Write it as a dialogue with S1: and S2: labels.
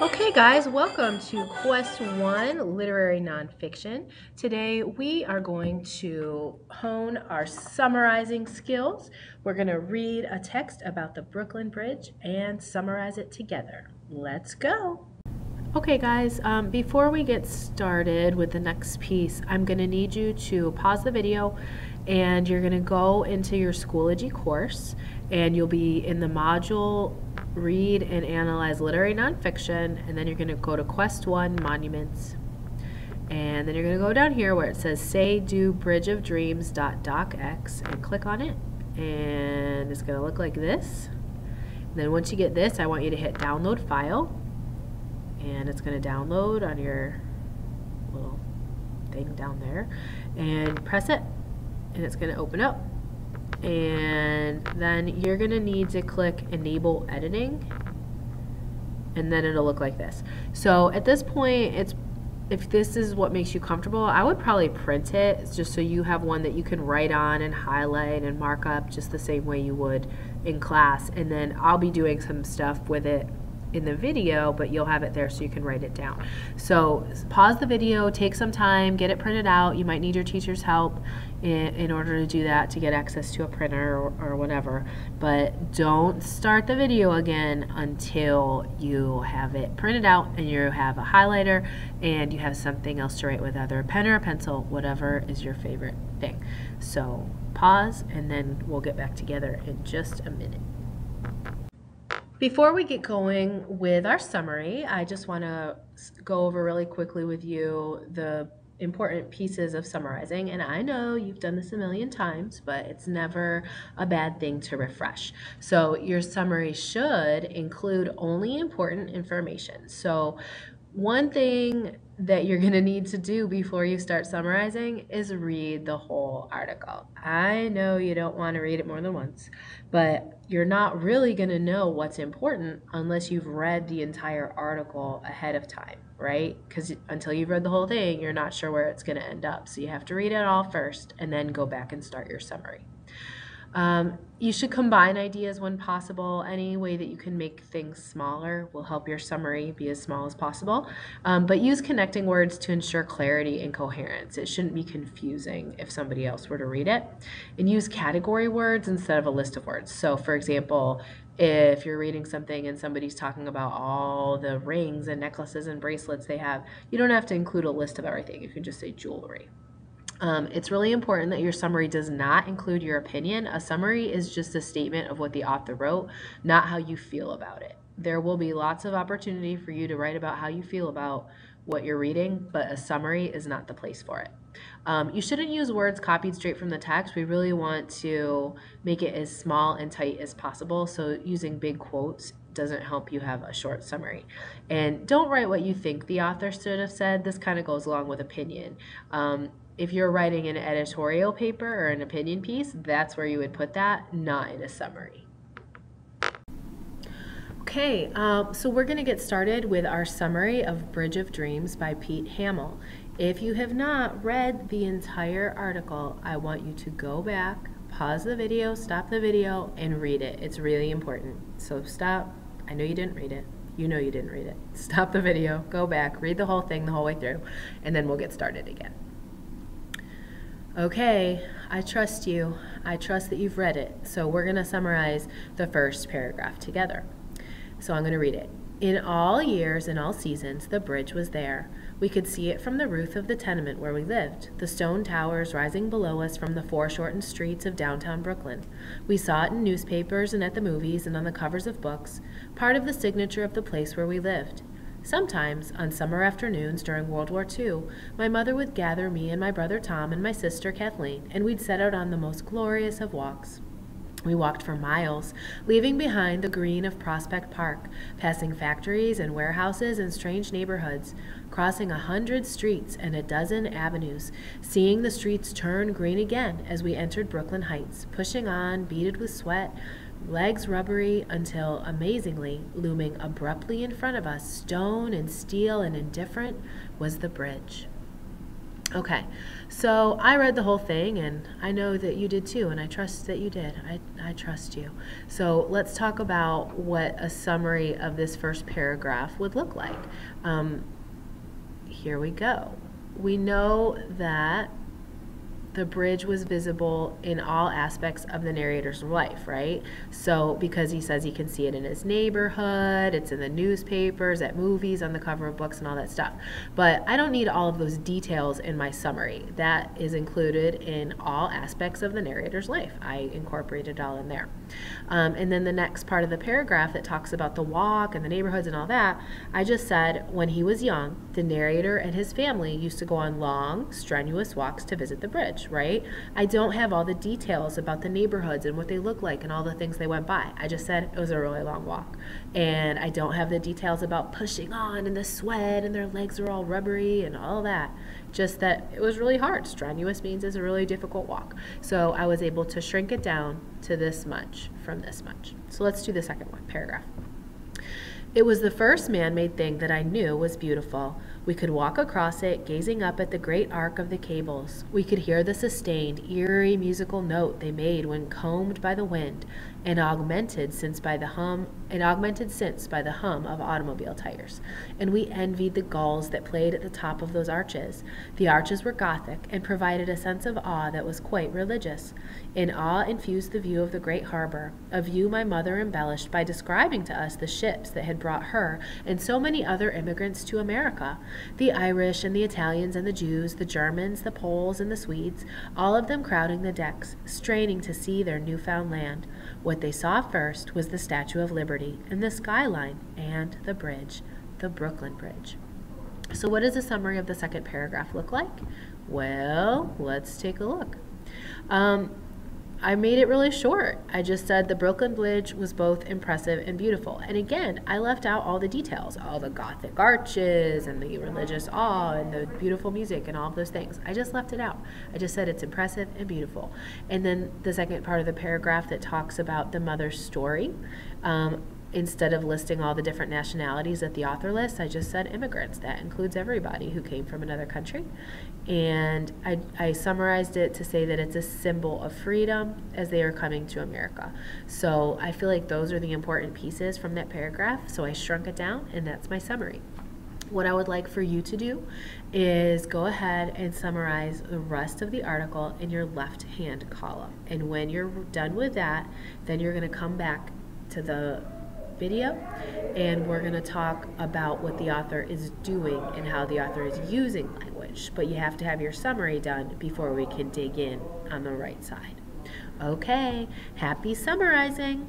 S1: Okay guys, welcome to Quest 1 Literary Nonfiction. Today we are going to hone our summarizing skills. We're going to read a text about the Brooklyn Bridge and summarize it together. Let's go! Okay guys, before we get started with the next piece, I'm going to need you to pause the video and you're going to go into your Schoology course and you'll be in the module Read and Analyze Literary Nonfiction, and then you're going to go to Quest 1 Monuments, and then you're going to go down here where it says Say Do Bridge of Dreams .docx and click on it, and it's going to look like this. And then once you get this, I want you to hit Download File, and it's going to download on your little thing down there, and press it and it's going to open up, and then you're going to need to click Enable Editing, and then it'll look like this. So at this point, if this is what makes you comfortable, I would probably print it just so you have one that you can write on and highlight and mark up just the same way you would in class, and then I'll be doing some stuff with it in the video, but you'll have it there so you can write it down. So pause the video, take some time, get it printed out. You might need your teacher's help in order to do that, to get access to a printer or whatever, but don't start the video again until you have it printed out and you have a highlighter and you have something else to write with, either a pen or a pencil, whatever is your favorite thing. So pause and then we'll get back together in just a minute. Before we get going with our summary, I just want to go over really quickly with you the important pieces of summarizing. And I know you've done this a million times, but it's never a bad thing to refresh. So your summary should include only important information. So one thing that you're going to need to do before you start summarizing is read the whole article. I know you don't want to read it more than once, but you're not really going to know what's important unless you've read the entire article ahead of time, right? Because until you've read the whole thing, you're not sure where it's going to end up. So you have to read it all first and then go back and start your summary. You should combine ideas when possible. Any way that you can make things smaller will help your summary be as small as possible. But use connecting words to ensure clarity and coherence. It shouldn't be confusing if somebody else were to read it. And use category words instead of a list of words. So for example, if you're reading something and somebody's talking about all the rings and necklaces and bracelets they have, you don't have to include a list of everything. You can just say jewelry. It's really important that your summary does not include your opinion. A summary is just a statement of what the author wrote, not how you feel about it. There will be lots of opportunity for you to write about how you feel about what you're reading, but a summary is not the place for it. You shouldn't use words copied straight from the text. We really want to make it as small and tight as possible, so using big quotes doesn't help you have a short summary. And don't write what you think the author should have said. This kind of goes along with opinion. If you're writing an editorial paper or an opinion piece, that's where you would put that, not in a summary. Okay, so we're going to get started with our summary of Bridge of Dreams by Pete Hamill. If you have not read the entire article, I want you to go back, pause the video, stop the video, and read it. It's really important. So stop. I know you didn't read it. You know you didn't read it. Stop the video, go back, read the whole thing the whole way through, and then we'll get started again. Okay, I trust you. I trust that you've read it. So we're going to summarize the first paragraph together. So I'm going to read it. In all years and all seasons, the bridge was there. We could see it from the roof of the tenement where we lived, the stone towers rising below us from the foreshortened streets of downtown Brooklyn. We saw it in newspapers and at the movies and on the covers of books, part of the signature of the place where we lived. Sometimes, on summer afternoons during World War II, my mother would gather me and my brother Tom and my sister Kathleen, and we'd set out on the most glorious of walks. We walked for miles, leaving behind the green of Prospect Park, passing factories and warehouses and strange neighborhoods, crossing 100 streets and a dozen avenues, seeing the streets turn green again as we entered Brooklyn Heights, pushing on, beaded with sweat, legs rubbery, until, amazingly, looming abruptly in front of us, stone and steel and indifferent, was the bridge. Okay, so I read the whole thing, and I know that you did too, and I trust that you did. I trust you. So let's talk about what a summary of this first paragraph would look like. Um, Here we go. We know that the bridge was visible in all aspects of the narrator's life, right? So, because he says he can see it in his neighborhood, it's in the newspapers, at movies, on the cover of books, and all that stuff. But I don't need all of those details in my summary. That is included in all aspects of the narrator's life. I incorporated it all in there. And then the next part of the paragraph that talks about the walk and the neighborhoods and all that, I just said when he was young, the narrator and his family used to go on long, strenuous walks to visit the bridge, right? I don't have all the details about the neighborhoods and what they look like and all the things they went by. I just said it was a really long walk. And I don't have the details about pushing on and the sweat and their legs were all rubbery and all that. Just that it was really hard. Strenuous means it's a really difficult walk. So I was able to shrink it down to this much from this much. So let's do the second one, paragraph. It was the first man-made thing that I knew was beautiful. We could walk across it, gazing up at the great arc of the cables. We could hear the sustained, eerie musical note they made when combed by the wind, and augmented since by the hum of automobile tires. And we envied the gulls that played at the top of those arches. The arches were Gothic and provided a sense of awe that was quite religious. In awe infused the view of the great harbor, a view my mother embellished by describing to us the ships that had brought her and so many other immigrants to America. The Irish and the Italians and the Jews, the Germans, the Poles and the Swedes, all of them crowding the decks, straining to see their newfound land. What they saw first was the Statue of Liberty and the skyline and the bridge, the Brooklyn Bridge. So what does a summary of the second paragraph look like? Well, let's take a look. I made it really short. I just said the Brooklyn Bridge was both impressive and beautiful. And again, I left out all the details, all the Gothic arches and the religious awe and the beautiful music and all of those things. I just left it out. I just said it's impressive and beautiful. And then the second part of the paragraph that talks about the mother's story, instead of listing all the different nationalities that the author lists, I just said immigrants. That includes everybody who came from another country. And I summarized it to say that it's a symbol of freedom as they are coming to America. So I feel like those are the important pieces from that paragraph. So I shrunk it down, and that's my summary. What I would like for you to do is go ahead and summarize the rest of the article in your left-hand column. And when you're done with that, then you're going to come back to the video and we're going to talk about what the author is doing and how the author is using language. But you have to have your summary done before we can dig in on the right side. Okay, happy summarizing!